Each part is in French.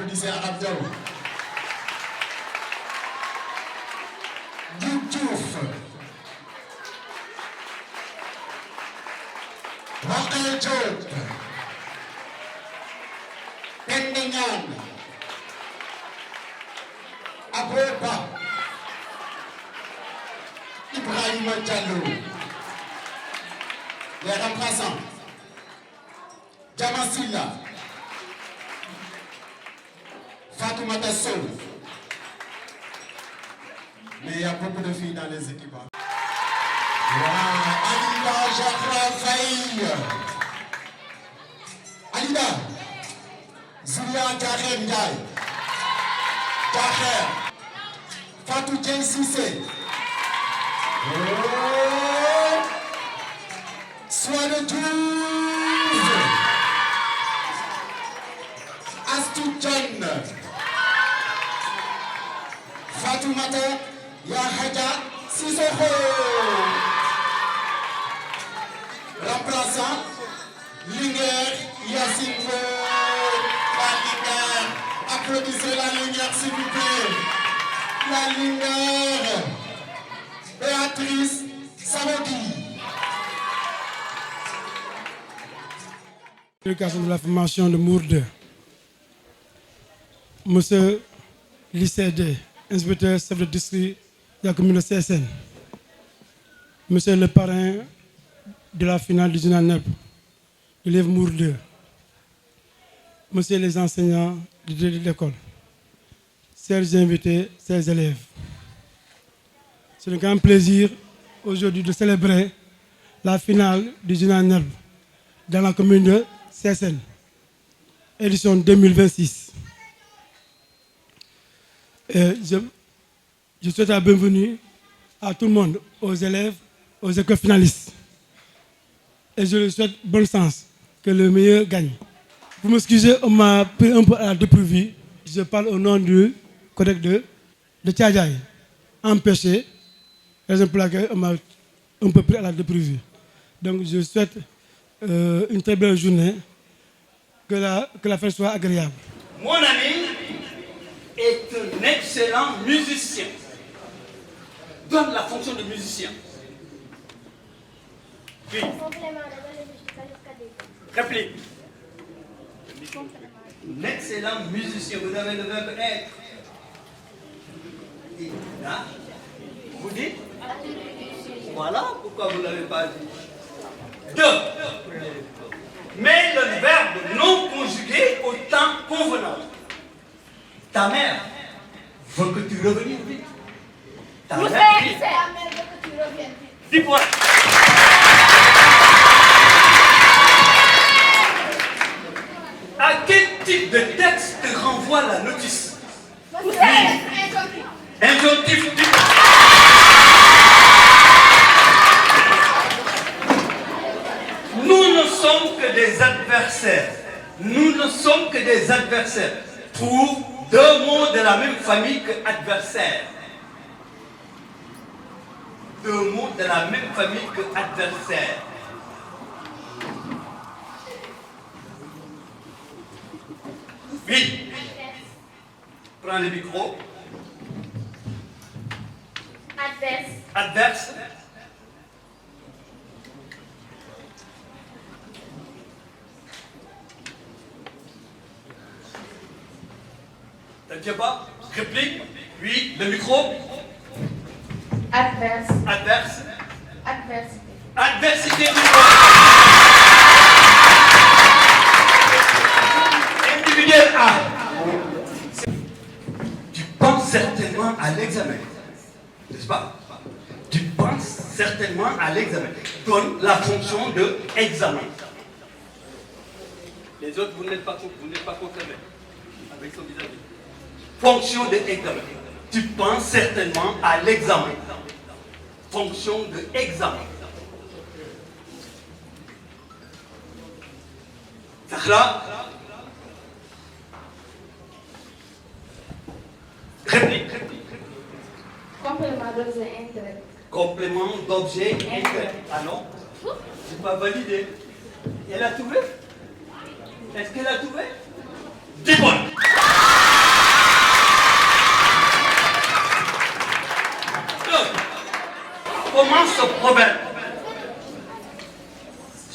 Applaudissez à Abdel. Diouf. Rokhaya Diop. Penda Niane. Aboba. Ibrahima Diallo. Les remplaçants. Jamasila. Fatoumata Sow. Mais il y a beaucoup de filles dans les équipes. Alida Jafra Faye. Alida. Zulia Jaher Ndiaye. Jaher. Fatou Dieng Cissé. Soine Diouf. Astou John. Fatoumata Yahaja Sissoko. Remplaçant Linger Yassine. La Linger. Applaudissez la Linger s'il vous plaît. La Linger. Béatrice Samodi. L'éducation de la formation de Mourde. Monsieur l'ICD, inspecteur chef de district de la commune de CSN. Monsieur le parrain de la finale du journal NEP, élève Mourde. Monsieur les enseignants de l'école. Chers invités, chers élèves. C'est un grand plaisir aujourd'hui de célébrer la finale du journal NEP dans la commune de CSN, édition 2026. Je souhaite la bienvenue à tout le monde, aux élèves, aux écoles finalistes. Et je leur souhaite bon sens, que le meilleur gagne. Vous m'excusez, on m'a pris un peu à la dépourvue. Je parle au nom du collègue de Tchadjaï, empêché, raison pour laquelle on m'a un peu pris à la dépourvue. Donc je souhaite une très belle journée, que la fête soit agréable. Mon ami est un excellent musicien. Donne la fonction de musicien. Puis, réplique. Un excellent musicien, vous avez le verbe être. Et là, vous dites? Voilà pourquoi vous ne l'avez pas dit. Deux. Mais le verbe non conjugué au temps convenant. Ta mère veut que tu reviennes vite. Ta mère veut que tu reviennes vite. 10 points. À quel type de texte renvoie la notice? Oui. Injonctif. Nous ne sommes que des adversaires. Nous ne sommes que des adversaires. Trouve deux mots de la même famille que adversaire. Deux mots de la même famille que adversaire. Oui. Prends le micro. Adverse. Adverse. T'as dit pas? Réplique. Oui, le micro. Adverse. Adverse. Adversité. Adversité. Individuel A. Tu penses certainement à l'examen. N'est-ce pas? Tu penses certainement à l'examen. Donne la fonction de examen. Les autres, vous n'êtes pas concernés avec son vis-à-vis. Fonction de examen. Tu penses certainement à l'examen. Fonction de examen. Zahra. Réplique. Complément d'objet indirect. Complément d'objet indirect. Ah non, c'est pas validé. Elle a trouvé? Est-ce qu'elle a trouvé? 10 points. Robert.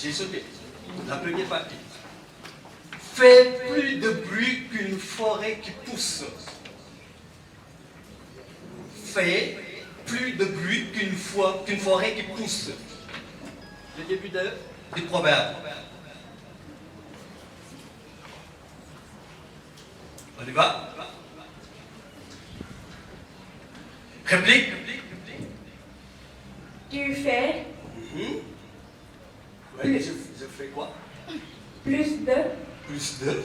J'ai sauté. La première partie. Fait plus de bruit qu'une forêt qui pousse. Fait plus de bruit qu'une forêt qui pousse. Le début du proverbe. On y va? Réplique. Tu fais Ouais, je fais quoi? plus de Plus de.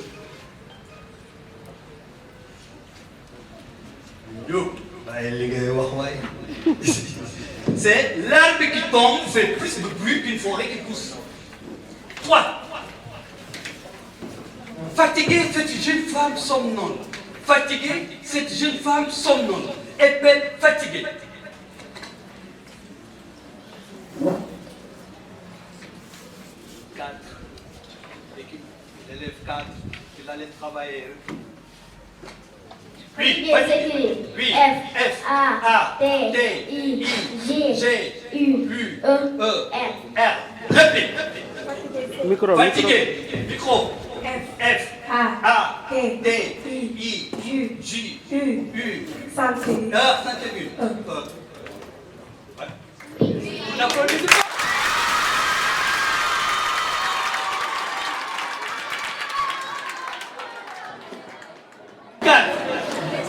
Yo. Les gars, ouais. C'est l'arbre qui tombe fait plus de bruit qu'une forêt qui pousse. 3. Fatiguée, cette jeune femme somnole. Fatiguée, cette jeune femme somnole. Épelle fatiguée. 4. L'élève 4, il allait travailler. Oui, oui, F, A, T, I, G, U, E, R. Réplique. Fatigué. Micro. F, A, T, I, J, U, santé. heure, santé. On applaudit pas.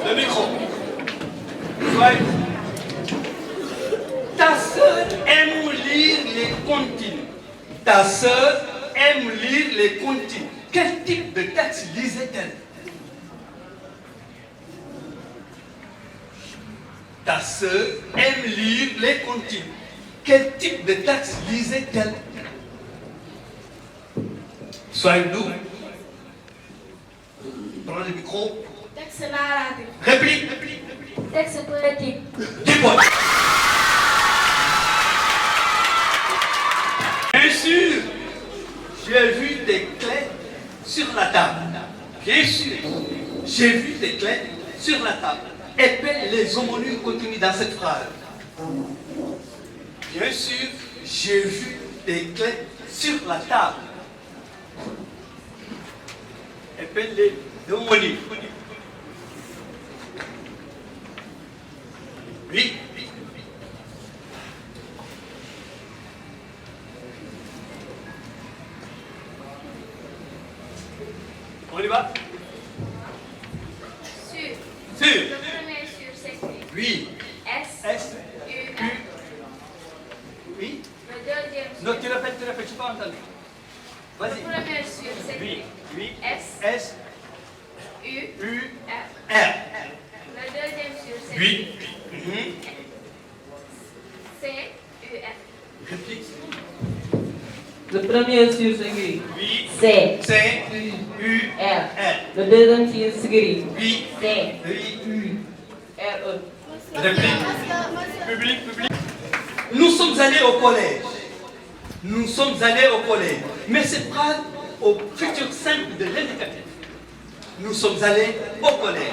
Le micro. Soyez. Ta sœur aime lire les comptines. Ta sœur aime lire les comptines. Quel type de texte lisait-elle? Ta sœur aime lire les comptines. Quel type de texte lisait-elle? Soyez doux. Prends le micro. Texte narratif. Réplique. Texte poétique. Dis-moi. Bien sûr, j'ai vu des clés sur la table. Bien sûr, j'ai vu des clés sur la table. Épelle les homonymes contenus dans cette phrase. Bien sûr, j'ai vu des clés sur la table. Épelle les homonymes. Oui. On y va? Sur. Sur. Le premier sur s'écrit Oui. S, U, U. R. Oui. Le deuxième sur. Non, tu répètes, je n'ai pas entendu. Le Vas-y. premier sur Oui. s'écrit Oui. S, U, U. R. R. Le deuxième sur s'écrit Oui. Mhm. C, U, R. Réplique. Le premier sur s'écrit Oui. C, C. U. R. R. Le deuxième sur s'écrit Oui. C, Oui. U, R, E. Réplique. Public. Nous sommes allés au collège. Nous sommes allés au collège. Mais c'est pas au futur simple de l'indicatif. Nous sommes allés au collège.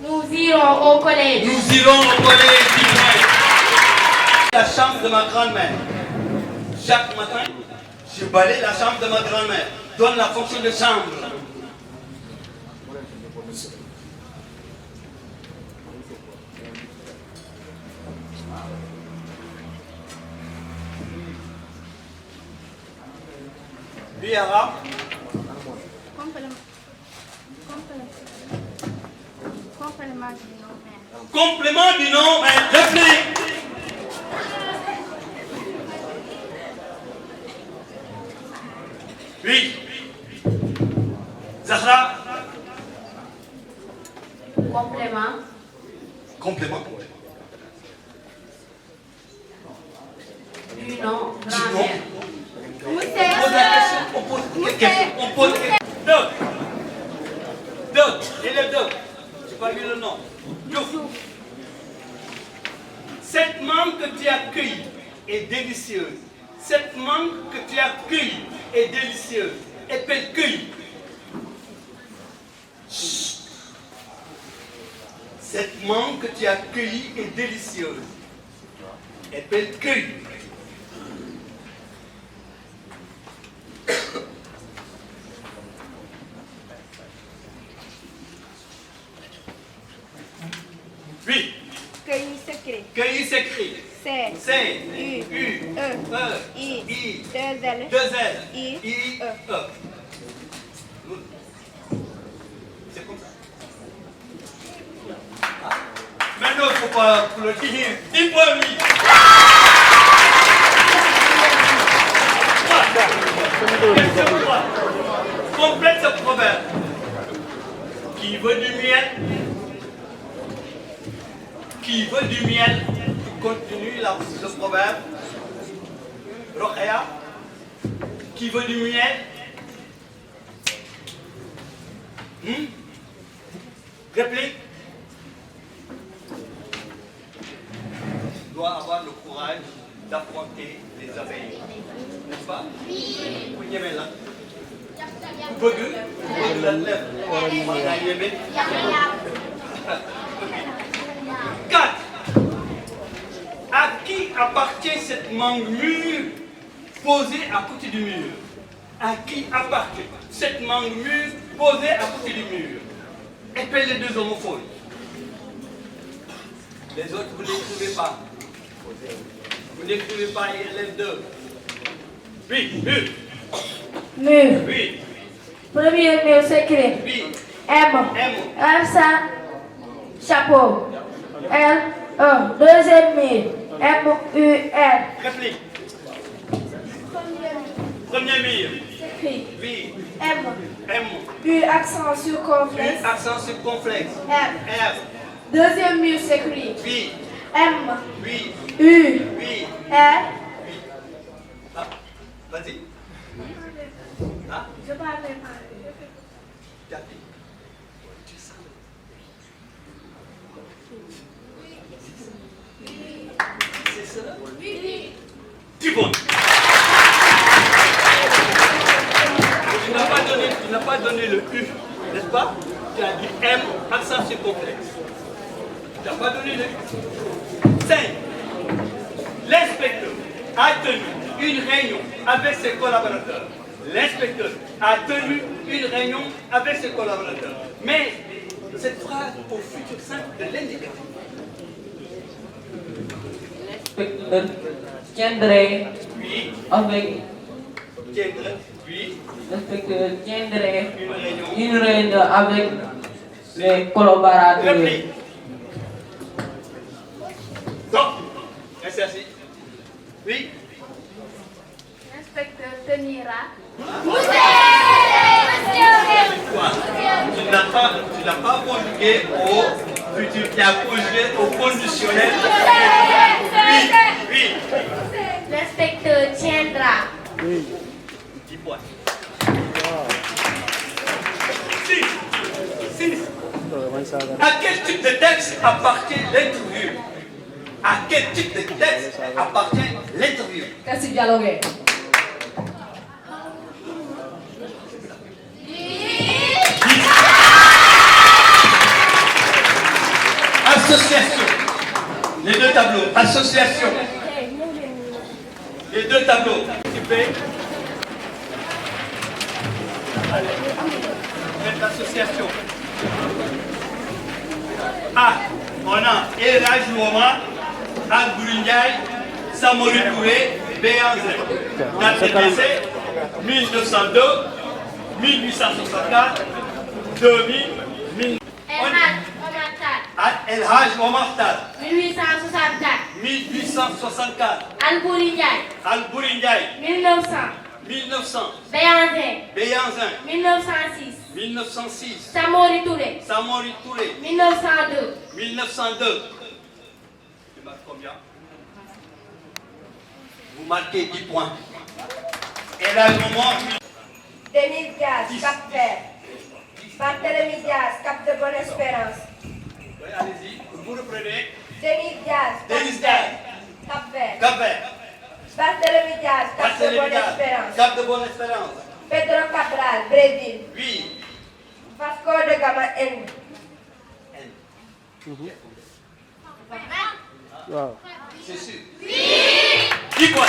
Nous irons au collège. Nous irons au collège dimanche. La chambre de ma grand-mère. Chaque matin, je balaye la chambre de ma grand-mère. Donne la fonction de chambre. Oui, arabe. Complément du nom mère. Complément du nom, réplique. Oui. Zahra. Complément. Complément. Du nom Du nom. grand-mère. On pose la question, on pose la question, on pose la question. Deux, élève deux. Tu pas vu le nom. Youf. Cette mangue que tu as cueillie est délicieuse. Cette mangue que tu as cueillie est délicieuse. Épelle cueillie. Cette mangue que tu as cueillie est délicieuse. Appelle cueille. Oui. Cueilli secret. Cueilli s'écrit. C. C. U. U. E. E. I. I. 2 L. 2 L. I. I. E. E. C'est comme ça. Ah. Maintenant, il ne faut pas applaudir. Dis-moi oui. Question 3. Complète ce proverbe. Qui veut du miel? Qui veut du miel? Tu continues le proverbe. Rokhaya. Qui veut du miel? Réplique. Doit avoir le courage d'affronter les abeilles. N'est-ce pas? Oui. Vous n'aimez là? Vous bëgg la lèvre. Vous aimez? 4. À qui appartient cette mangue mûre posée à côté du mur? À qui appartient cette mangue mûre posée à côté du mur? Épelle les deux homophobes. Les autres, vous n'écrivez pas. Vous n'écrivez pas les deux. Oui, mur. Mur. Oui, Premier mur secret. oui. M. M. Ça. Chapeau. L. E. Deuxième mur. M. U. R. Réplique. Premier mur. Secret. Oui. M. M. U. Accent sur U. complexe. Accent circonflexe. R. R. Deuxième mur secret. Oui. M. Oui. U. Oui. R. Ah, vas-y. Ah, Je parle pas. Tapi. C'est ça? Oui. Tu bon. Tu n'as pas donné le U, n'est-ce pas? Tu as dit M, accent circonflexe. Tu n'as pas donné le U. 5. L'inspecteur a tenu une réunion avec ses collaborateurs. L'inspecteur a tenu une réunion avec ses collaborateurs. Mais cette phrase au futur simple de l'indicatif. L'inspecteur tiendrait Oui, avec tiendrait. Oui, l'inspecteur tiendrait une réunion. une réunion avec les collaborateurs. Réplique. Donc, restez assis. Oui. L'inspecteur tenira. Quoi? Tu n'as pas conjugué au futur, tu as conjugué au conditionnel. Oui, oui. L'inspecteur tiendra. 10 points. 6. À quel type de texte appartient l'interview? À quel type de texte appartient l'interview? Qu'est-ce que dialogue? Association. Les deux tableaux. Association. Les deux tableaux. Allez. Faites l'association. Ah, on a El Hadj Ouama, Al-Bouri Ndiaye, Samori Touré, Béhanzin. Date de décès 1902, 1864, 2000, 1000. El Hadj Omar Tall. 1864. 1864. Al-Bouri Ndiaye. Al-Bouri Ndiaye. 1900. 1900. Béhanzin. Béhanzin. 1906. 1906. Samori Touré. Samori Touré. 1902. 1902. Tu marques combien? Vous marquez 10 points. Et là, le moment. Denis Diaz, Cap Vert. Barthélemy Diaz, Cap de Bonne-Espérance. Oui, allez-y. Vous reprenez. Denis Diaz, Denis Diaz. Cap Vert. Cap-Vert. Barthélemy Diaz, Cap de Barthélémy Diaz. Bonne-Espérance. Cap de Bonne-Espérance. Pedro Cabral, Brésil. Oui. Vasco de Gama, Inde. C'est sûr. Oui. 10 points.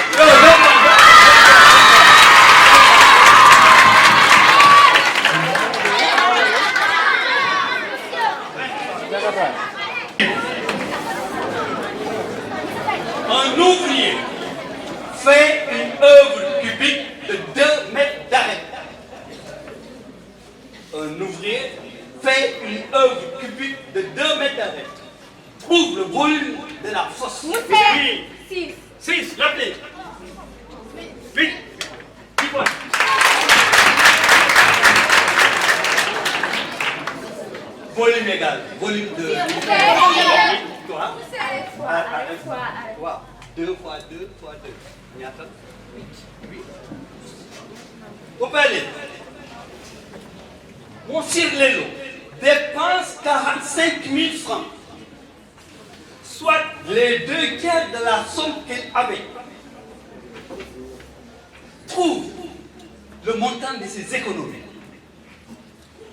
Un ouvrier fait une œuvre cubique de 2 mètres d'arrêt. Un ouvrier fait une œuvre cubique de 2 mètres d'arrêt. Trouve le volume de la fosse. Oui. 6. 6, rappelez. 8. 10 points. Volume égal. Volume de... Quoi? 2 fois 2 fois 2. ñaata? 8. Vous pouvez aller. Monsieur Lelo dépense 45 000 francs, soit les 2 tiers de la somme qu'il avait. Trouve le montant de ses économies.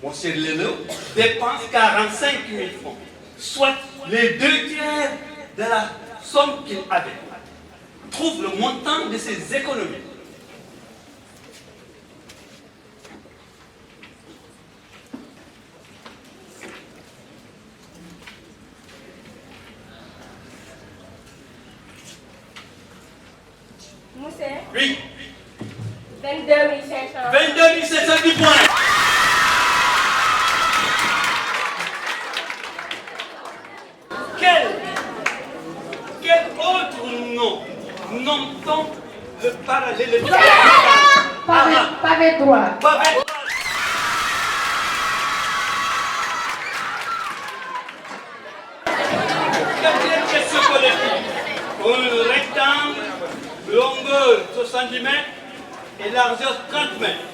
Monsieur Lelo dépense 45 000 francs, soit les 2 tiers de la somme qu'il avait. Trouve le montant de ses économies. Moussé. Oui. 22 500. 22 710 points. Quel autre nom nomme-t-on le parallélépipède? Pavé droit. Pavé droit. Quatrième question collective. Un rectangle, longueur 70 mètres et largeur 30 mètres.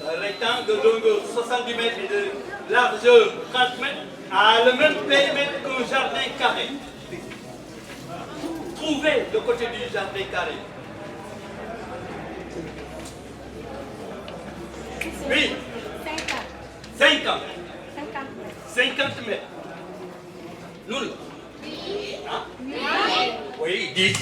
Un rectangle de longueur 70 mètres et de largeur 30 mètres a le même périmètre qu'un jardin carré. Trouvez le côté du jardin carré. Oui. 50. 50 mètres. Nous. Hein? Oui, 10.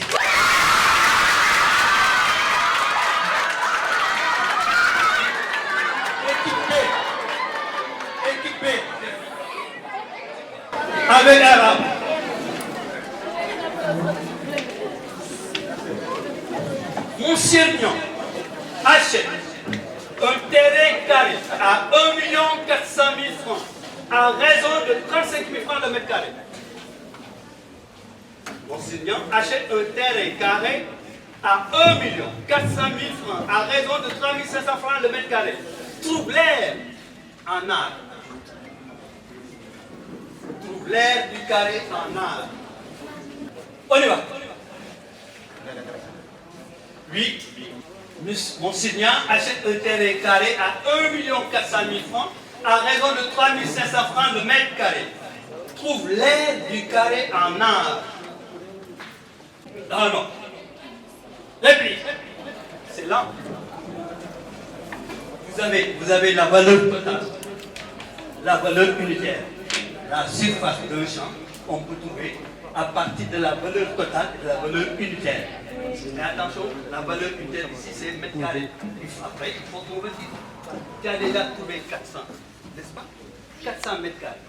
Équipé. Avec arabe. Monsieur Nion achète un terrain carré à 1 400 000 francs à raison de 35 000 francs le mètre carré. Monsieur Nion achète un terrain carré à 1 400 000 francs à raison de 3 500 francs le mètre carré. Trouve l'air en art. Trouve l'air du carré en art. On y va. Oui, Monsignor achète un terrain carré à 1 400 000 francs à raison de 3 500 francs le mètre carré. Trouve l'air du carré en art. Non. Réplique. C'est là. Vous avez la valeur totale, la valeur unitaire, la surface d'un champ, on peut trouver à partir de la valeur totale et de la valeur unitaire. Mais attention, la valeur unitaire ici c'est mètre carré. Après, il faut convertir. Tu as déjà trouvé 400, n'est-ce pas? 400 mètres carrés.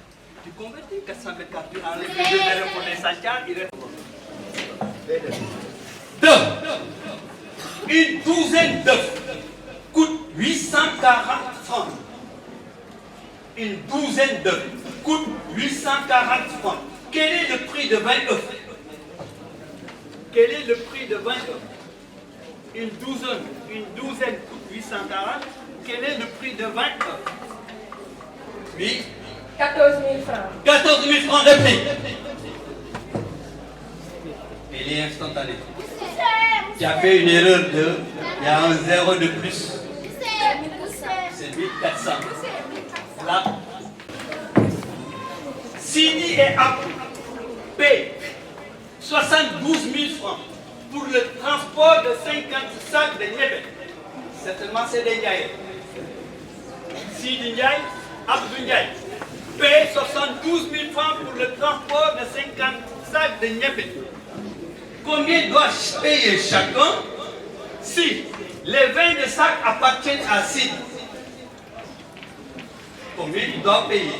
Tu convertis 400 mètres carrés, tu enlèves les 2 zéros pour les centièmes, il reste 2. Une douzaine d'œufs coûte 840 francs. Une douzaine d'œufs coûte 840 francs. Quel est le prix de 20 œufs? Quel est le prix de 20 œufs? Une douzaine coûte 840. Quel est le prix de 20 œufs? Oui. 14 000 francs. 14 000 francs de prix. Elle est instantanée. Tu as fait une erreur de... Il y a un zéro de plus. C'est 1400. Là. Sidi et Abou paient 72 000 francs pour le transport de 50 sacs de niébé. Certainement c'est des Ndiaye. Sidi Ndiaye, Abdou Ndiaye paient 72 000 francs pour le transport de 50 sacs de niébé. Combien doit payer chacun si les 22 sacs appartiennent à Sid? Combien il doit payer?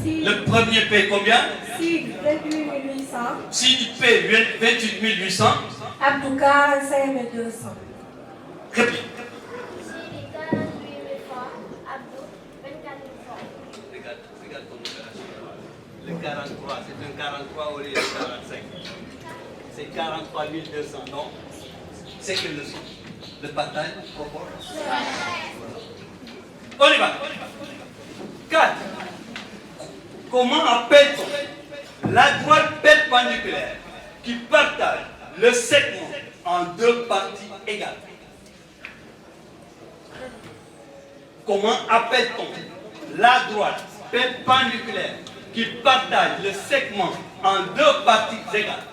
Le premier paye combien? Sid, 28 800. Sid paye 28 800. Abdou, 45 200. Réplique. Sidi, 48 000 francs. Abdou, 24 000 francs. Regarde ton opération. Le 43, c'est un 43 au lieu de 45. C'est 43 200, non? C'est quelle leçon? Le partage propre. On y va. 4. Comment appelle-t-on la droite perpendiculaire qui partage le segment en deux parties égales? Comment appelle-t-on la droite perpendiculaire qui partage le segment en deux parties égales?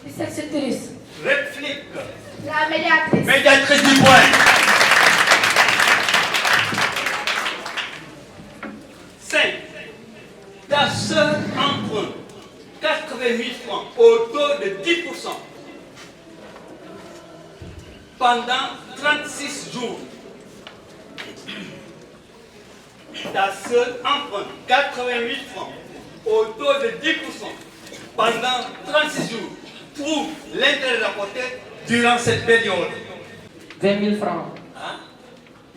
Bisexutrice. Réplique. La médiatrice. Médiatrice du point. 5. Ta sœur emprunte 80 000 francs au taux de 10% pendant 36 jours. Ta sœur emprunte 80 000 francs au taux de 10% pendant 36 jours. Trouve l'intérêt rapporté durant cette période. 20 000 francs. Hein?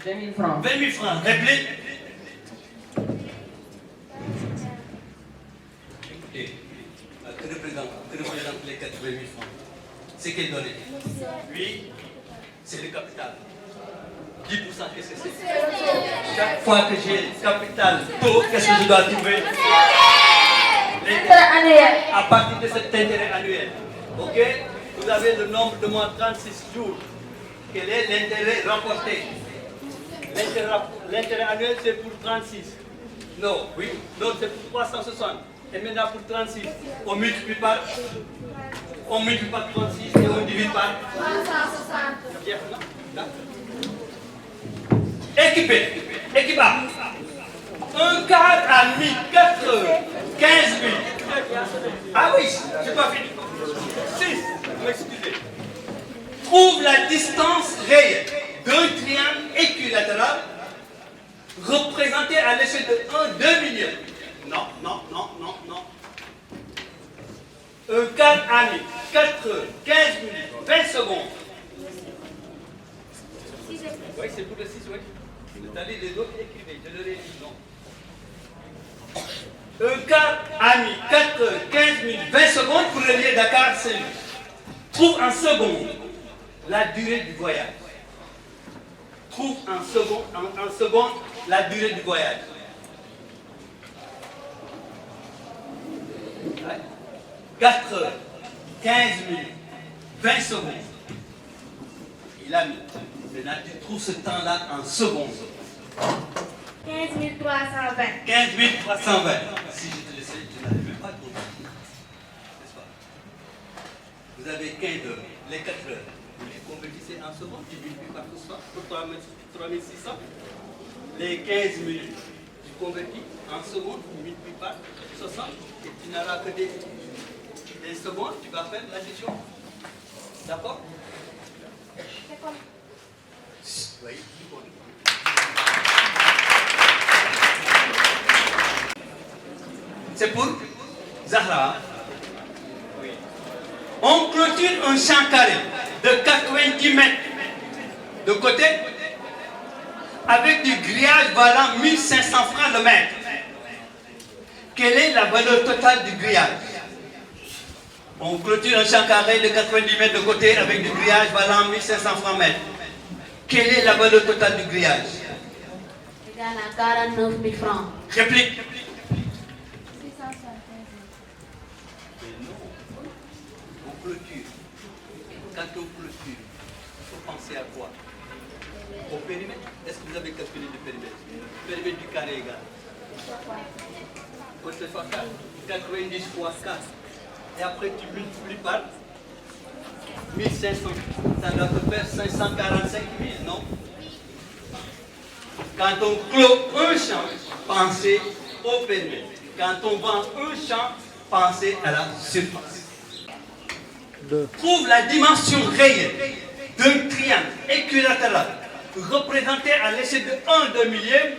20 000 francs. 20 000 francs. Réplique. Écoutez, que représente les 80 000 francs? C'est quelle donnée? Oui, c'est le capital. 10%, qu'est-ce que c'est? Chaque fois que j'ai le capital taux, qu'est-ce que je dois trouver? Intérêt annuel. À partir de cet intérêt annuel. Ok? Vous avez le nombre de mois 36 jours. Quel est l'intérêt rapporté? L'intérêt annuel, c'est pour 36. Non, oui. L'autre, c'est pour 360. Et maintenant, pour 36, on multiplie par 36 et on divise par 360. Bien, là. Équipé. Équipable. Un quart a mis 4 heures, 15 000. Ah oui, j'ai pas fini. 6, m'excusez. Trouve la distance réelle d'un triangle équilatéral représenté à l'échelle de 1 demi-lieu. Non. Un quart a mis 4 heures, 15 minutes, 20 secondes. Oui, c'est pour le 6, oui. C'est-à-dire les autres écrivaient, je leur ai dit non. Un quart a mis 4 heures, 15 minutes, 20 secondes pour relier Dakar à Saint-Louis. Trouve en seconde la durée du voyage. Trouve en seconde la durée du voyage. Ouais. 4 heures, 15 minutes, 20 secondes. Il a mis. Maintenant, tu trouves ce temps-là en secondes. 15 320. 15 320. Si je te laissais, tu n'arrives même pas à compter. N'est-ce pas? Vous avez 15 heures, les 4 heures. Vous les convertissez en secondes, tu multiplies par 100 pour 3600. Les 15 minutes, tu convertis en secondes, tu multiplies par 60 et tu n'auras que des secondes, tu vas faire l'addition. D'accord? Oui. C'est pour Zahra. Oui. On clôture un champ carré de 90 mètres de côté avec du grillage valant 1500 francs le mètre. Quelle est la valeur totale du grillage? On clôture un champ carré de 90 mètres de côté avec du grillage valant 1500 francs mètre. Quelle est la valeur totale du grillage? Égal à 49 000 francs. Réplique. 675 Mais non. On clôture. Quand on clôture, il faut penser à quoi? Au périmètre. Est-ce que vous avez calculé le périmètre? Le périmètre du carré égal. Côté fois 4. 90 fois 4. Et après tu multiplies par 1500. Ça doit te faire 545 000, non? Quand on clôt un champ, pensez au périmètre. Quand on vend un champ, pensez à la surface. Trouve la dimension réelle d'un triangle équilatéral représenté à l'échelle de 1 demi-millième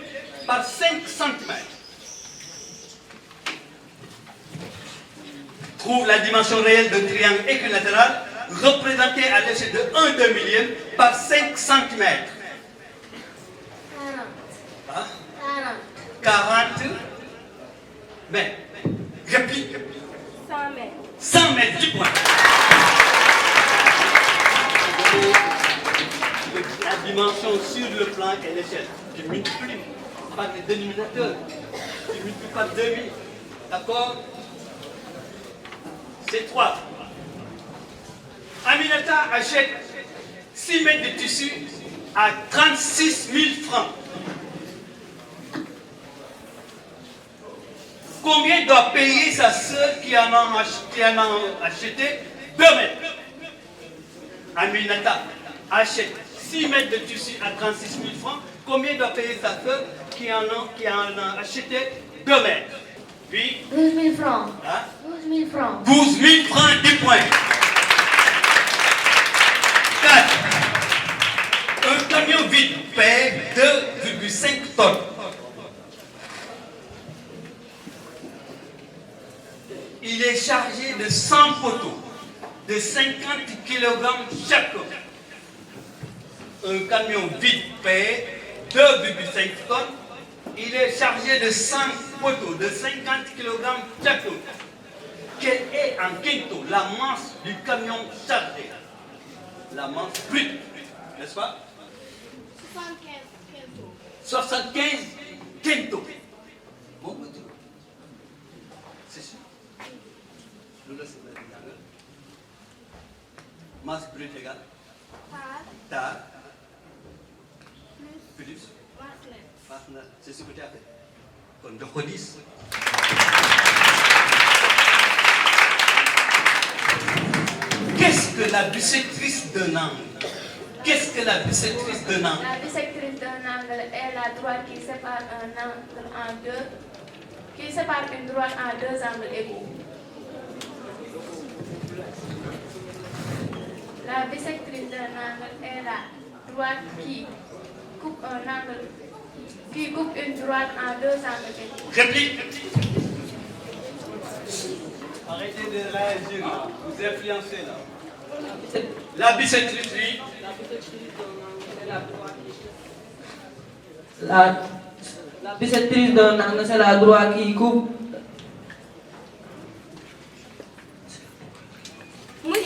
par 5 cm. Trouve la dimension réelle d'un triangle équilatéral représenté à l'échelle de 1 demi-millième par 5 cm. 40. 40 mètres. Réplique. 100 mètres. 100 mètres, 10 points. La dimension sur le plan et l'échelle. Tu multiplies par les dénominateurs. Tu multiplies par 2000. D'accord? C'est 3. Aminata achète 6 mètres de tissu à 36 000 francs. Combien doit payer sa sœur qui en a acheté 2 mètres? Aminata achète 6 mètres de tissu à 36 000 francs. Combien doit payer sa sœur qui en a acheté 2 mètres? Puis 12 000 francs. Hein? 12 000 francs. 12 000 francs, 10 points. 4. Un camion vide pèse 2,5 tonnes. Il est chargé de 100 poteaux de 50 kg chacun. Un camion vide pèse 2,5 tonnes. Il est chargé de 100 poteaux de 50 kg chacun. Quelle est en quinto la masse du camion chargé? La masse brute, n'est-ce pas? 75 quintos. Bon, c'est sûr. Masse brute égale tar plus c'est ce que tu as fait. Kon jox ko 10. Qu'est-ce que la bisectrice d'un angle? Qu'est-ce que la bisectrice d'un angle? La bisectrice d'un angle est la droite qui sépare un angle en deux, qui sépare une droite en deux angles égaux. La bisectrice d'un angle est la droite qui coupe un angle, qui coupe une droite en deux angles égaux. Réplique. Arrêtez de réagir là. Vous influencez là. La bisectrice, oui. La bisectrice d'un angle, c'est la droite qui coupe. Oui.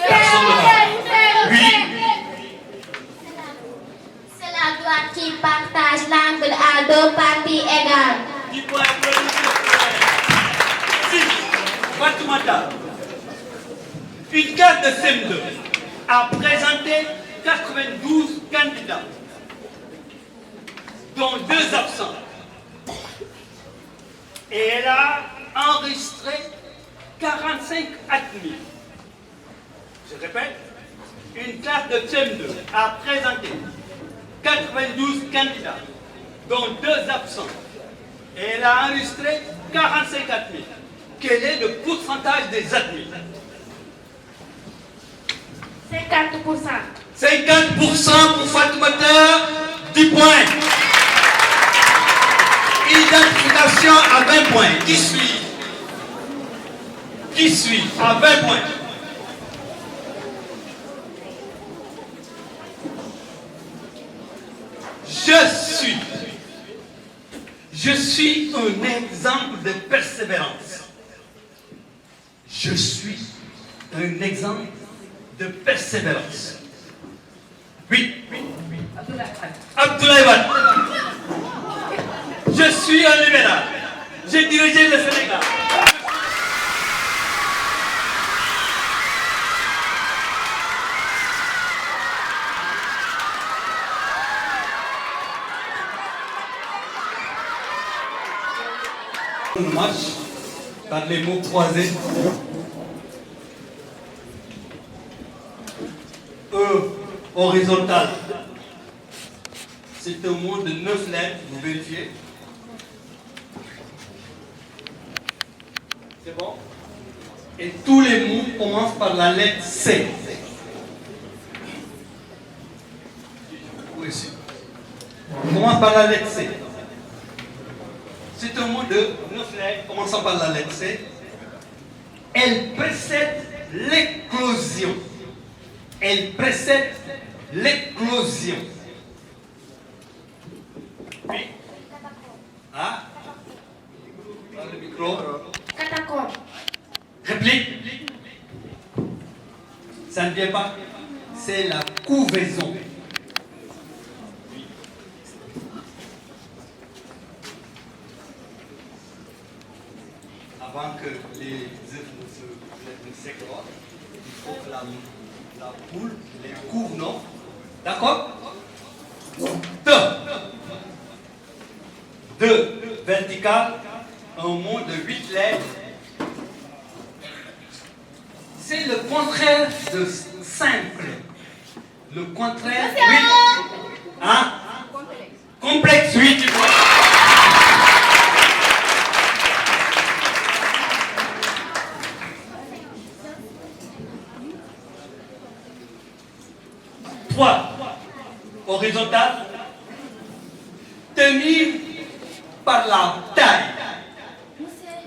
C'est la droite qui partage l'angle à deux parties égales. 10 points applaudissements. 6. Fatoumata. Une carte de CM2 a présenté 92 candidats, dont 2 absents. Et elle a enregistré 45 admis. Je répète, une classe de CM2 a présenté 92 candidats, dont 2 absents. Et elle a enregistré 45 admis. Quel est le pourcentage des admis? 50%. 50% pour Fatoumata, 10 points. Identification à 20 points. Qui suit? Qui suit? À 20 points. Je suis un exemple de persévérance. Je suis un exemple de persévérance. Oui. Abdoulaye Wade. Je suis un libéral. J'ai dirigé le Sénégal. On marche par les mots croisés. Horizontal. C'est un mot de 9 lettres, vous vérifiez. C'est bon? Et tous les mots commencent par la lettre C. Oui, si. On commence par la lettre C. C'est un mot de 9 lettres commençant par la lettre C. Elle précède l'éclosion. Elle précède l'éclosion. Oui. Ah? Dans le micro. Catacombe. Réplique. Ça ne vient pas. C'est la couvaison. Avant que les œufs ne s'éclorent, il faut que la poule les couvre, non? D'accord? Deux vertical, un mot de 8 lettres. C'est le contraire de simple. Le contraire. Oui. Hein? Complexe, oui, tu vois. Horizontal, tenir par la taille.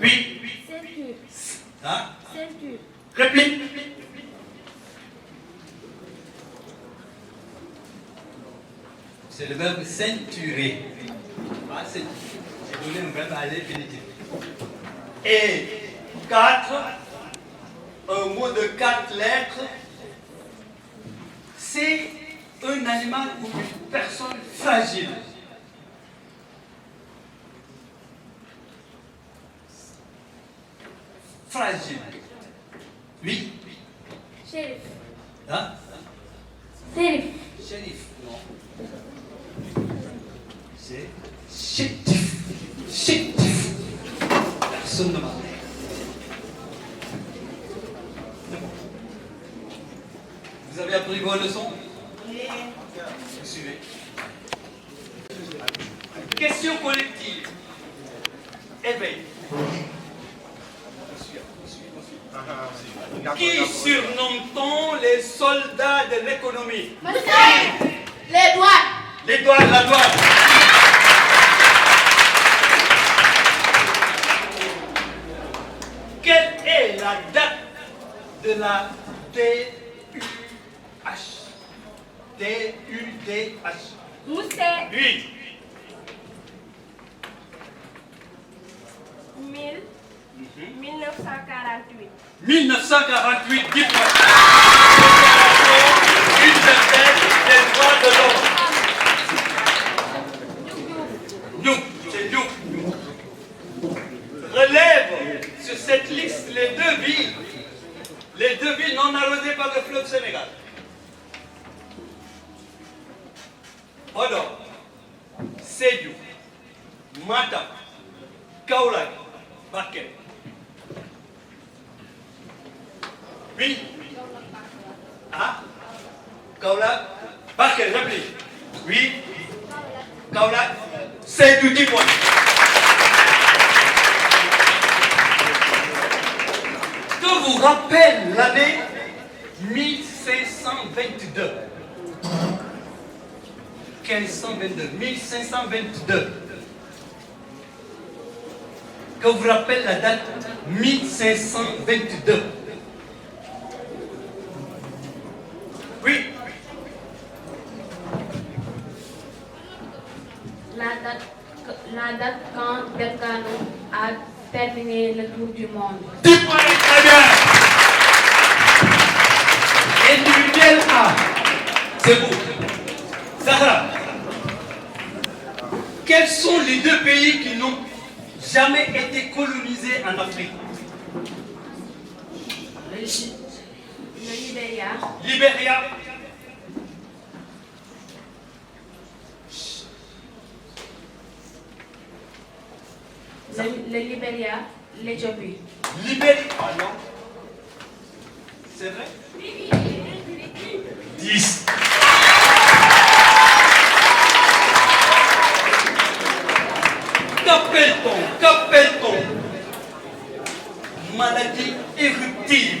Oui. Ceinture. Hein? Ceinture. Réplique. C'est le verbe ceinturer. Ah, c'est donné un verbe à l'infinitif. Et 4, un mot de 4 lettres, c'est un animal ou une personne fragile. Fragile. Oui. Shérif. Hein? Shérif. Shérif, non. C'est chétif. Chétif. Personne ne m'a dit. Vous avez appris vos leçons? Vous suivez. Question collective. Éveil. Qui surnomme-t-on les soldats de l'économie? Monsieur, les douanes. Les douanes, la douane. Quelle est la date de la DUH? DUDH. Moussé, Oui. 1948. 1948, dites-moi. Universelle des droits de l'homme. Nous, c'est nous. Relève sur cette liste les deux villes non arrosées par le fleuve Sénégal. Podor, Sédhiou, Matam, Kaolack, Bakel. Oui. Ah, Kaolack, Bakel, réplique. Oui. Kaolack, Sédhiou, dis-moi. Je vous rappelle l'année 1522. 1522. Que vous rappelle la date 1522. Oui. La date quand Delgado a terminé le tour du monde. Dis-moi très bien. Individuel A. C'est vous. Zahra. Quels sont les deux pays qui n'ont jamais été colonisés en Afrique? Le Libéria. Libéria. Le Libéria, l'Éthiopie. Libéria. Ah non. C'est vrai? 10. Qu'appelle-t-on maladie éruptive?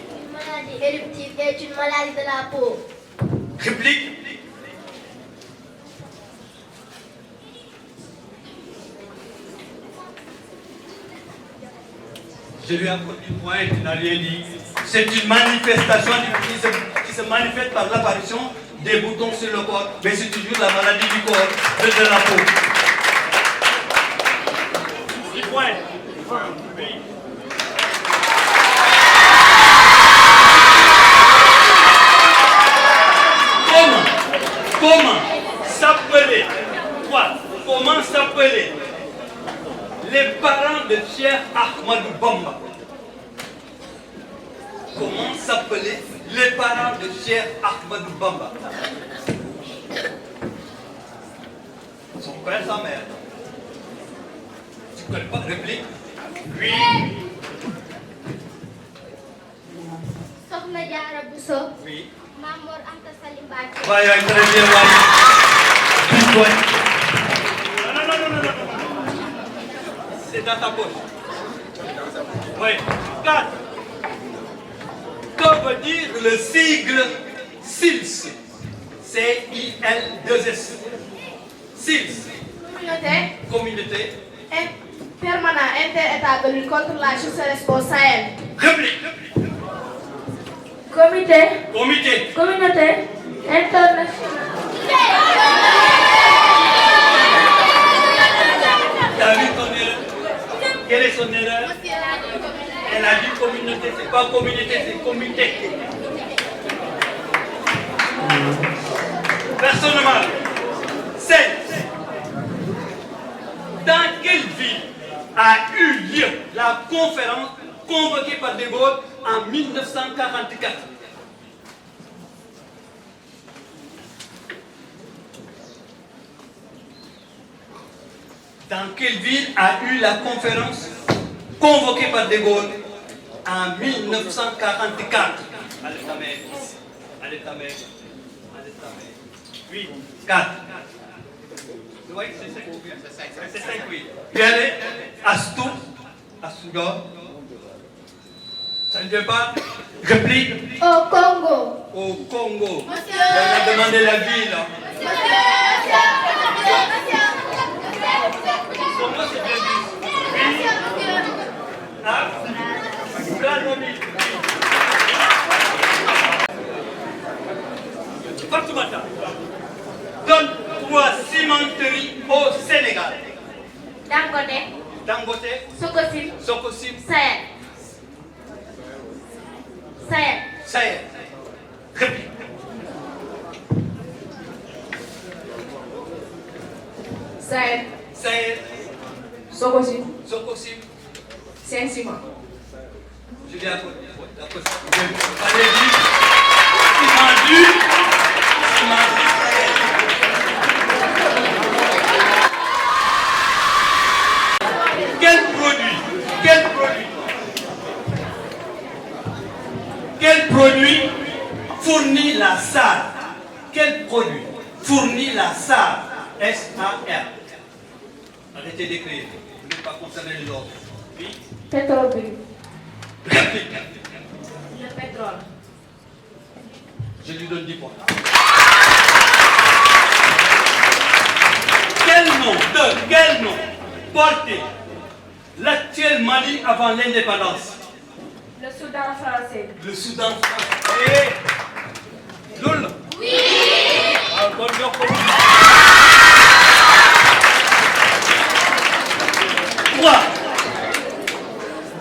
Une maladie éruptive est une maladie de la peau. Réplique. Je lui ai apporté une pointe, il n'a rien dit. C'est une manifestation qui se manifeste par l'apparition des boutons sur le corps, mais c'est toujours la maladie du corps, de la peau. 10 points. Oui. Comment s'appelait, comment s'appelait les parents de Cheikh Ahmadou Bamba? Comment s'appelaient les parents de Cheikh Ahmadou Bamba? Son père, sa mère. Tu ne connais pas de réplique? Oui. Sokhna Diarra Bousso. Oui. Mame Mor Anta Sali Mbacké. Ouais, très bien, ouais. Non. C'est dans ta poche. Oui. 4. Que veut dire le sigle SILS? C-I-L-2-S. SILS. Communauté. Permanent inter-État de lutte contre la sécheresse au Sahel. Réplique. Comité. Communauté internationale. T'as vu ton erreur? Quelle est son erreur? Elle a dit communauté, c'est pas communauté, c'est comité. Personne ne marque. 7. Dans quelle ville a eu lieu la conférence convoquée par De Gaulle en 1944? Dans quelle ville a eu la conférence convoquée par De Gaulle en 1944? Allez ta mère. Allez ta mère. Allez ta mère. 8, 4. Oui, c'est 5 ou bien? C'est 5, oui. Puis allez, Astou, Astouga. Ça ne vient pas? Réplique. Au Congo. Au Congo. Monsieur. On a demandé la ville. Comment c'est bien dit? Oui. Ah, Fatoumata, donne 3 cimenteries au Sénégal. Dangote, Sococim, Sahel. Réplique. Sahel, Sococim, Saint-Simon. je viens à côté. Allez, vite. Ciment du Sahel. Quel produit fournit la SAR? Quel produit fournit la SAR? S-A-R. Arrêtez d'écrire. Vous n'êtes pas concerné les autres. Oui. Pétrole. Réplique. Le pétrole. Je lui donne 10 points. Quel nom portait l'actuel Mali avant l'indépendance? Le Soudan français. Le Soudan français. Loul. Oui. Trois.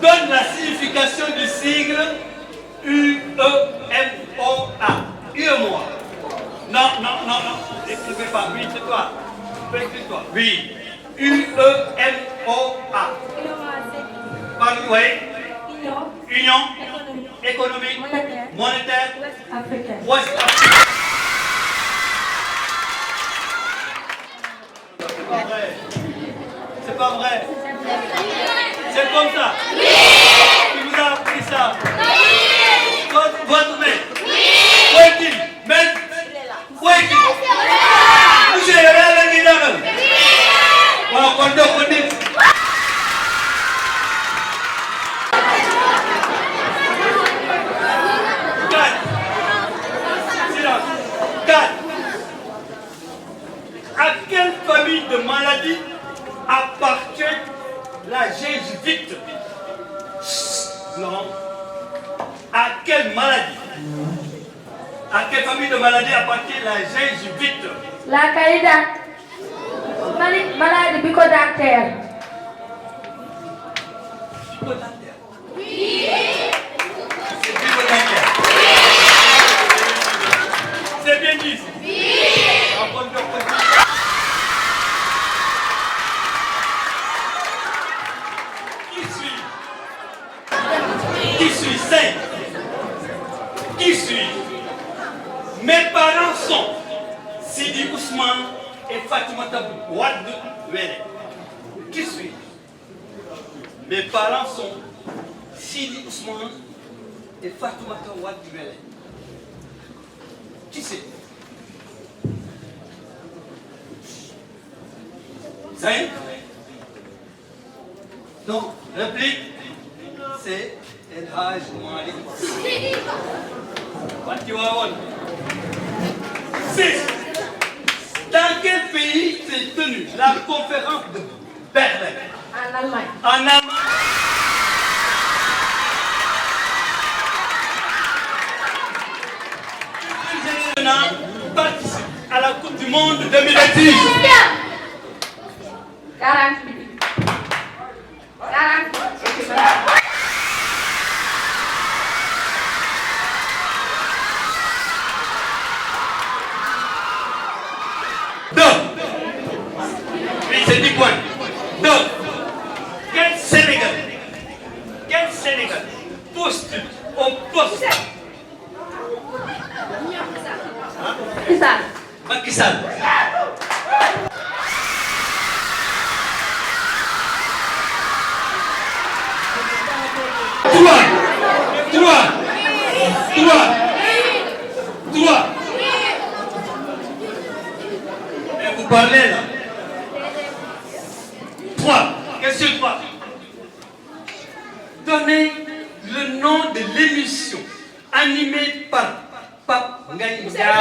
Donne la signification du sigle U-E-M-O-A. U-E-M-O-A. Non. N'écrivez pas. Oui, c'est toi. Écris-toi. Oui. U-E-M-O-A. Oui. Union économique, monétaire, Ouest africaine. C'est pas vrai. C'est comme ça. Qui vous a appris ça? Votre mère. Où est-il? Où est-il? Vous avez la guidare. Voilà, quand on dit. quelle famille de maladies appartient la gingivite? Non. À quelle maladie? À quelle famille de maladies appartient la gingivite? La caïda. Maladie bicodactère. Bicodactère. Oui. C'est bicodactère. C'est bien dit. Oui. Qui suis saint? Qui suis? Mes parents sont Sidi Ousmane et Fatimata Wade Wele. Qui suis? Mes parents sont Sidi Ousmane et Fatimata Wade Wele. Qui c'est? Saint? Donc, réplique, c'est El Haj Malik. Watiwawan. 6. Dans quel pays s'est tenue la conférence de Berlin? En Allemagne. En Allemagne. Participe à la Coupe du Monde 2010. 40 minutes. 40 Donc, oui, c'est 10 points. Donc, quel Sénégal postule au poste? C'est ça. Macky Sall. Trois. Mais vous parlez là. 3. Question 3. Donnez le nom de l'émission animée par Pape Ngagne Ndiaye.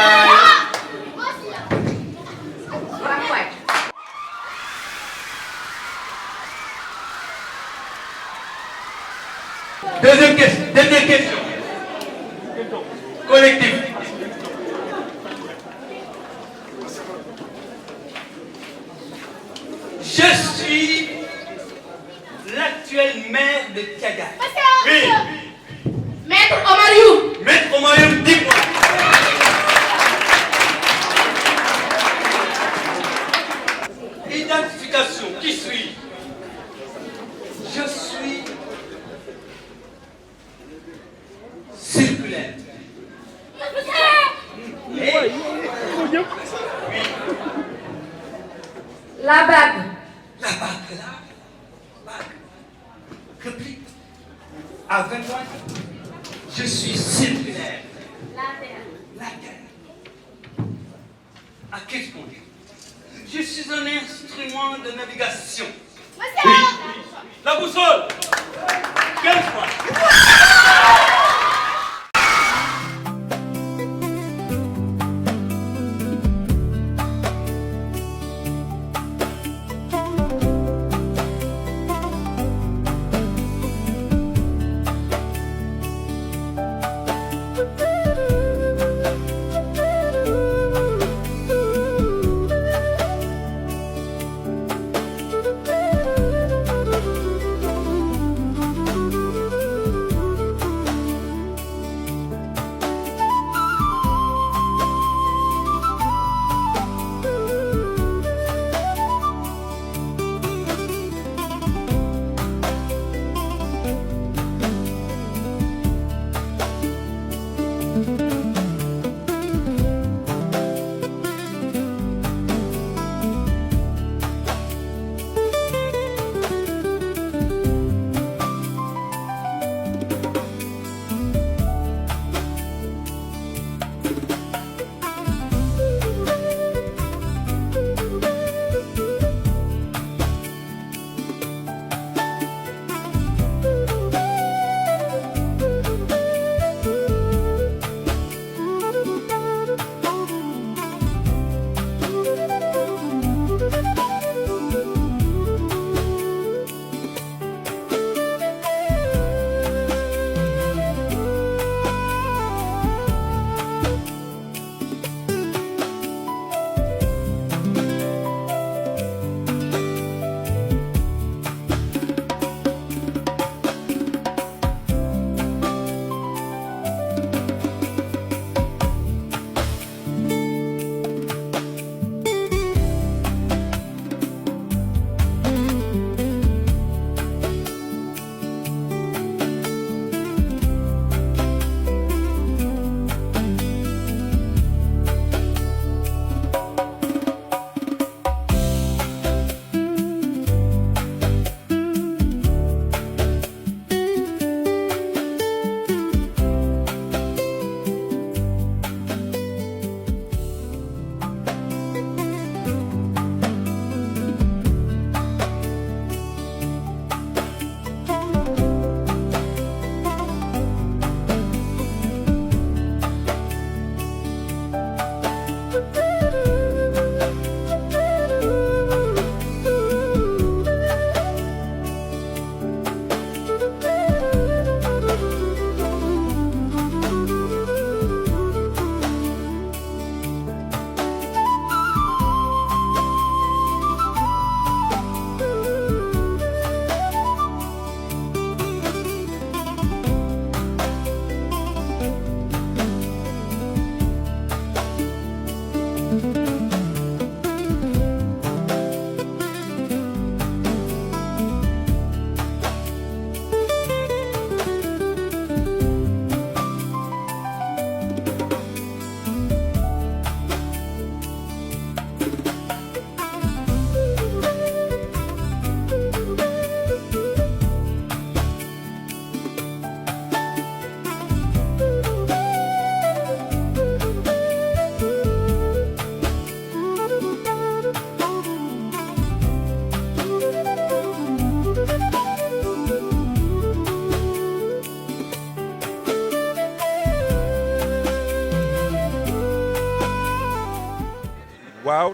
Deuxième question, dernière question. Collectif. Je suis l'actuel maire de Tiaga. Oui. Maître Omariou. Maître Omariou, dis-moi. Identification, qui suis-je? Je suis circulaire. Oui. La bague. La bague là. Bague. Réplique. À 20 points. Je suis circulaire. La terre. La terre. À 15 points. Je suis un instrument de navigation. Oui. La boussole. 15 points.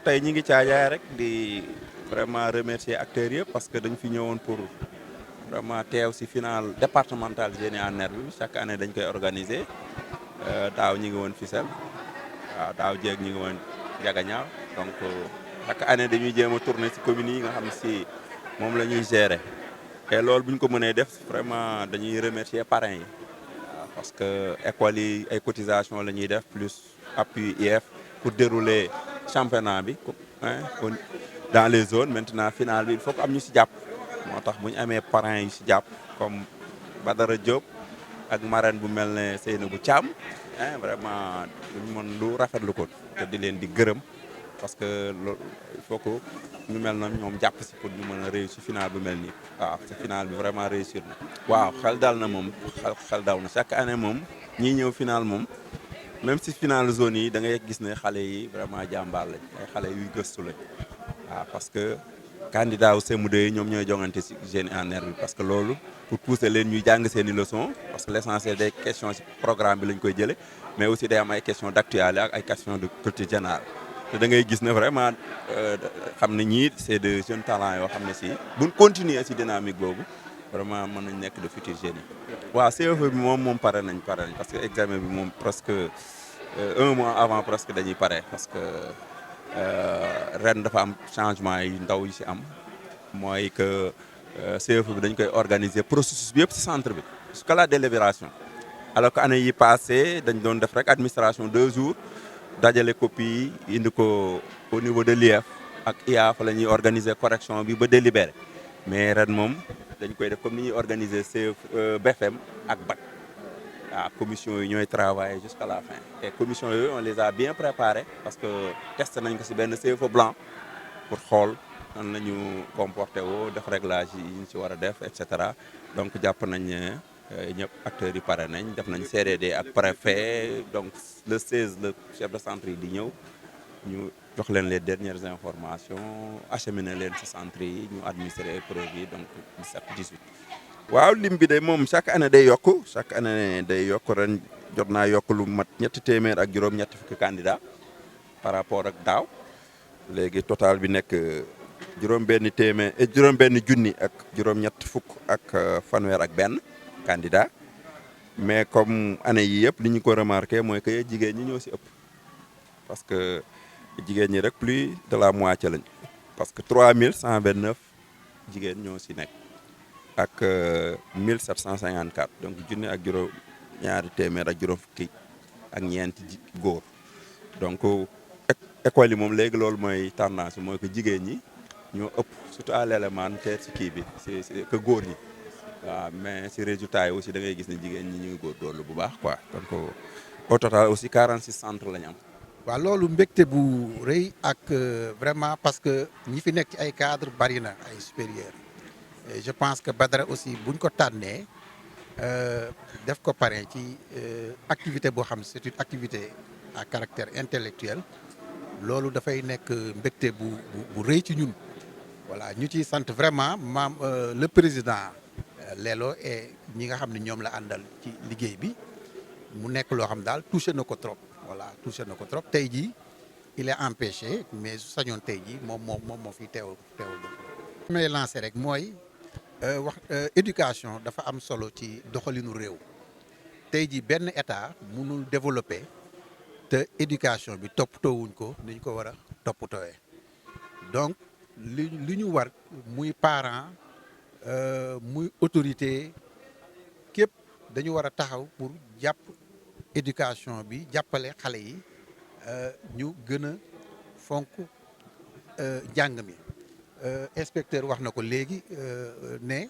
waaw tey ñi ngi caajaay rek di vraiment remercier acteurs yëpp parce que dañ fi ñëwoon pour vraiment teew ci finale départementale génie en herbe bi chaque année dañ koy organiser daaw ñi ngi woon Fissel waaw daaw jéeg ñi ngi woon Diagañaaw donc chaque année dañuy jéem a tourner ci communes yi nga xam ci moom la ñuy gérer et loolu bu ñu ko mënee def vraiment dañuy remercier parrains yi waaw parce que écoles yi ay cotisation la ñuy def plus appui IF pour dérouler championnat bi dans les zones maintenant finale bi il faut que am ñu ci jàpp moo tax bu ñu amee parrains yu ci jàpp comme Badara Diop ak marraine bu mel ne Seynabou Thiam vraiment duñ mën lu rafetlu ko te di leen di gërëm parce que loolu il faut que ñu mel noonu ñoom jàpp ci pour ñu mën a réussir finale bu mel nii waaw te finale bi vraiment réussir na. waaw xel dal na moom xel daw na chaque année moom ñii ñëw finale moom même si finale zone yi da ngay gis ne xale yi vraiment jàmbaar lañ ay xale yuy gëstu lañ waaw parce que candidat wu CM2 yi ñoom ñooy jongante ci génie en herbe bi parce que loolu pour pousser leen ñuy jàng seen i leçons parce que l'essentiel des questions ci programme bi lañ koy jëlee mais aussi day am ay questions d'actualité ak ay questions de culture générale te da ngay gis ne vraiment xam ne ñii c'est de jeunes talents yoo xam ne si buñ continuer ci dynamique boobu vraiment mën nañ nekk de futurs génies. waaw CFEE bi moom pare nañ parce que examen bi moom presque 1 mois avant presque dañuy pare parce que ren dafa am changement yi ndaw yi ci am mooy que CFEE bi dañ koy organiser processus bi yëpp ci centre bi jusqu'à la délibération alors que année yi passé dañ doon def rek administration 2 jours dajale copie yi indi ko au niveau de l'IEF ak IA fa la ñuy organiser correction bi ba délibéré mais ren moom dañ koy def comme ni ñuy organiser BFM ak BAC waaw commission yi ñooy travailler jusqu'à la fin et commission yooyu on les a bien préparés parce que testé nañ ko ci benn CFEE blanc pour xool nan la ñu comporté woo def réglage yi ñu ci war a def et cetera donc jàpp nañ ne ñëpp acteurs yi pare nañ def nañ CDD ak préfet donc le 16 le chef de centre yi di ñëw ñu jox leen les dernières informations acheminer leen ci centre yi ñu administrer épreuve yi donc 17 18. waaw lim bi de moom chaque année day yokk ren jot naa yokk lu mat ñetti téeméer ak juróom-ñetti fukki candidat par rapport ak daaw léegi total bi nekk juróom-benn junni ak juróom-ñetti fukk ak fanweer ak benn candidat mais comme année yi yëpp li ñu ko remarqué mooy que jigéen ñi ñoo ci ëpp parce que jigéen ñi rek plus de la moitié lañ parce que 3129 jigéen ñoo ci nekk ak 1754 donc junni ak juróom ñaari téeméer ak juróom fukki ak ñeenti góor donc école yi moom léegi loolu mooy tendance mooy que jigéen ñi ñoo ëpp surtout à l'élémentaire ci kii bi c'est que góor ñi waaw mais ci résultat yi aussi da ngay gis ne jigéen ñi ñu ngi góorgóorlu bu baax quoi donc au total aussi 46 centres la ñu am. waaw loolu mbégte bu rëy ak vraiment parce que ñi fi nekk ci ay cadres bari na ay supérieurs et je pense que Badara aussi buñ ko tànnee def ko parrain ci activité boo xam c'est une activité à caractère intellectuel loolu dafay nekk mbégte bu rëy ci ñun voilà ñu ciy sant vraiment le président Lelo et ñi nga xam ne ñoom la àndal ci liggéey bi mu nekk loo xam daal touché na ko trop voilà touché na ko trop tey jii il est empêché mais su sañoon tey jii moom moo fi teewul may lancé rek mooy wax éducation dafa am solo ci doxalinu réew tey jii benn état mënul développer te éducation bi toppatoowuñ ko ni ñu ko war a toppatoowee donc li ñu war muy parent muy autorité képp dañu war a taxaw pour jàpp éducation bi jàppale xale yi ñu gën a fonk njàng mi inspecteur wax na ko léegi ne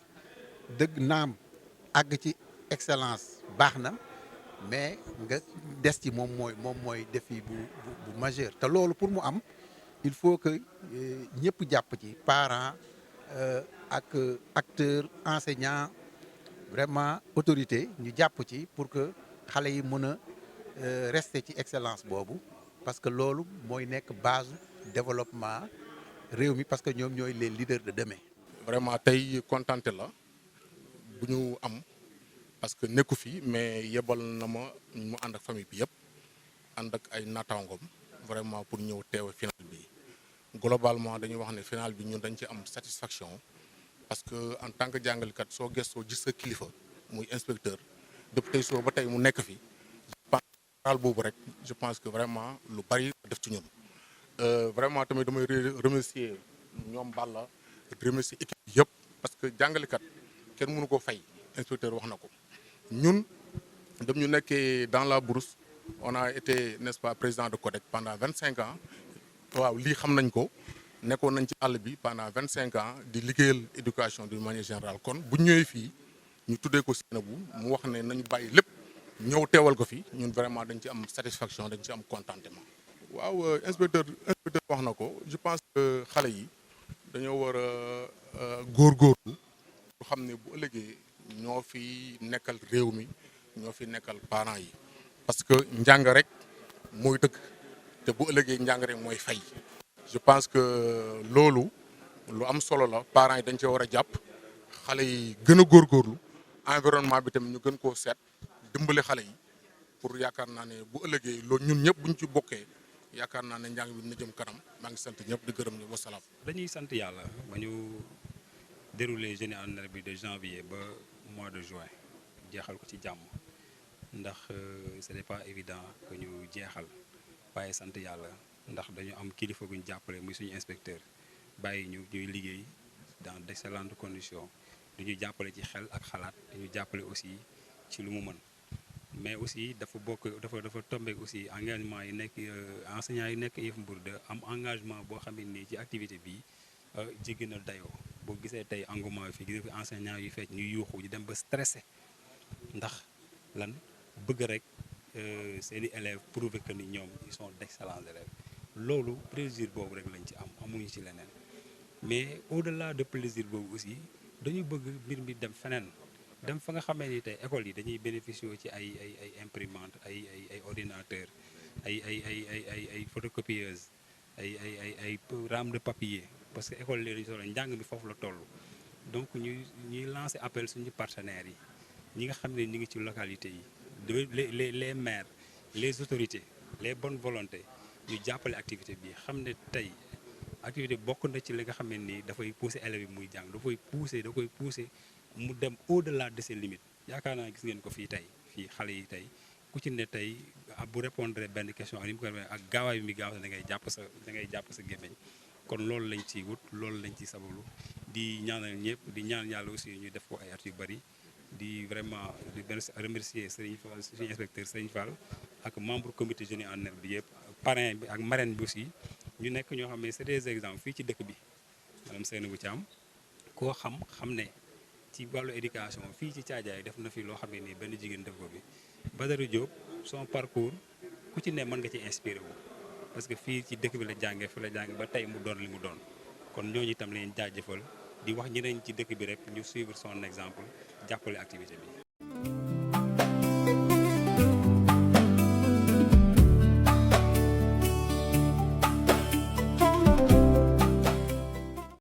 dëgg naam àgg ci excellence baax na mais nga des ci moom mooy défi bu majeur te loolu pour mu am il faut que ñëpp jàpp ci parents ak acteurs enseignants vraiment autorité ñu jàpp ci pour que xale yi mën a rester ci excellence boobu parce que loolu mooy nekk base développement réew mi parce que ñoom ñooy les leaders de demain. vraiment tey kontante la bu ñu am parce que nekku fi mais yebal na ma mu ànd ak famille bi yëpp ànd ak ay naataangoom vraiment pour ñëw teew final bi globalement dañuy wax ne final bi ñun dañ ci am satisfaction parce que en tant que jàngalekat soo gëstoo gis sa kilifa muy inspecteur depuis tey soo ba tey mu nekk fi boobu rek je pense que vraiment lu bari def ci ñun vraiment tamit damay remercier ñoom Balla remercier équipe yëpp parce que jàngalekat kenn mënu ko fay inspecteur wax na ko ñun dem ñu nekkee dans la brousse on a été n'est-ce pas président de CODEC pendant 25 ans waaw lii xam nañ ko nekkoon nañ ci àll bi pendant 25 ans di liggéeyal éducation d'une manière générale kon bu ñëwee fii ñu tuddee ko Seynabou mu wax ne nañu bàyyi lépp ñëw teewal ko fi ñun vraiment dañ ci am satisfaction dañ ci am contentement. waaw inspecteur wax na ko je pense que xale yi dañoo war a góorgóorlu lu xam ne bu ëllëgee ñoo fi nekkal réew mi ñoo fi nekkal parents yi parce que njàng rek mooy dëgg te bu ëllëgee njàng rek mooy fay. je pense que loolu lu am solo la parents yi dañ cee war a jàpp xale yi gën a góorgóorlu environnement bi tamit ñu gën koo seet dimbali xale yi pour yaakaar naa ne bu ëllëgee loolu ñun ñëpp buñ ci bokkee yaakaar naa ne njàng bi dina jëm kanam maa ngi sant ñëpp di gërëm ñëpp wasalaam. dañuy sant yàlla ba ñu déroulé Jeunes en Herbe bi de janvier ba mois de juin jeexal ko ci jàmm ndax ce n'est pas évident que ñu jeexal waaye sant yàlla ndax dañu am kilifa gu ñu jàppale muy suñu inspecteur bàyyi ñu ñuy liggéey dans d'excellentes conditions du ñu jàppale ci xel ak xalaat dañu jàppale aussi ci lu mu mën mais aussi dafa tombé aussi engagement yi nekk enseignants yi nekk IEF Mbour de am engagement boo xam ne nii ci activité bi jéggi na dayoo boo gisee tey engouement yi fii gis nga fi enseignants yu fecc ñu yuuxu ñu dem ba stressé ndax lan bëgg rek seeni élèves prouver que ni ñoom ils sont d'excellents élèves loolu plaisir boobu rek lañ ci am amuñu ci leneen mais au-delà de plaisir boobu aussi dañu bëgg mbir mi dem feneen dem fa nga xamee ni tey école yi dañuy bénéficier ci ay imprimantes ay ordinateurs ay photocopieuses ay rames de papier parce que école yi dañu soxla njàng mi foofu la toll donc ñuy lancer appel suñu partenaires yi ñi nga xam ne ñu ngi ci localité yi les maires les autorités les bonnes volontés ñu jàppale activité bi xam ne tey activité bokk na ci li nga xam ne nii dafay pousser élèves yi muy jàng da koy pousser mu dem au-delà de ses limites yaakaar naa gis ngeen ko fii tey fii xale yi tey ku ci ne tey bu répondre benn question ni mu ko ak gaawaay bi mi gaaw da ngay jàpp sa gémmiñ kon loolu lañ ciy wut loolu lañ ciy sababu di ñaanal ñëpp di ñaan yàlla aussi ñu def ko ay at yu bari di vraiment di remercier Serigne Fall suñu inspecteur Serigne Fall ak membre comité Jeunes en Herbe bi yëpp parrain bi ak marraine bi aussi ñu nekk ñoo xam ne c'est des exemples fii ci dëkk bi madame Seynabou Thiam koo xam ne ci wàllu éducation fii ci Thiadiaye def na fi loo xam ne nii benn jigéen def ko bi Badara Diop son parcours ku ci ne mën nga ci inspiré wu parce que fii ci dëkk bi la jàngee fi la jàngee ba tey mu doon li mu doon kon ñooñu itam leen jaajëfal di wax ñeneen ci dëkk bi rek ñu suivre son exemple jàppale activité bi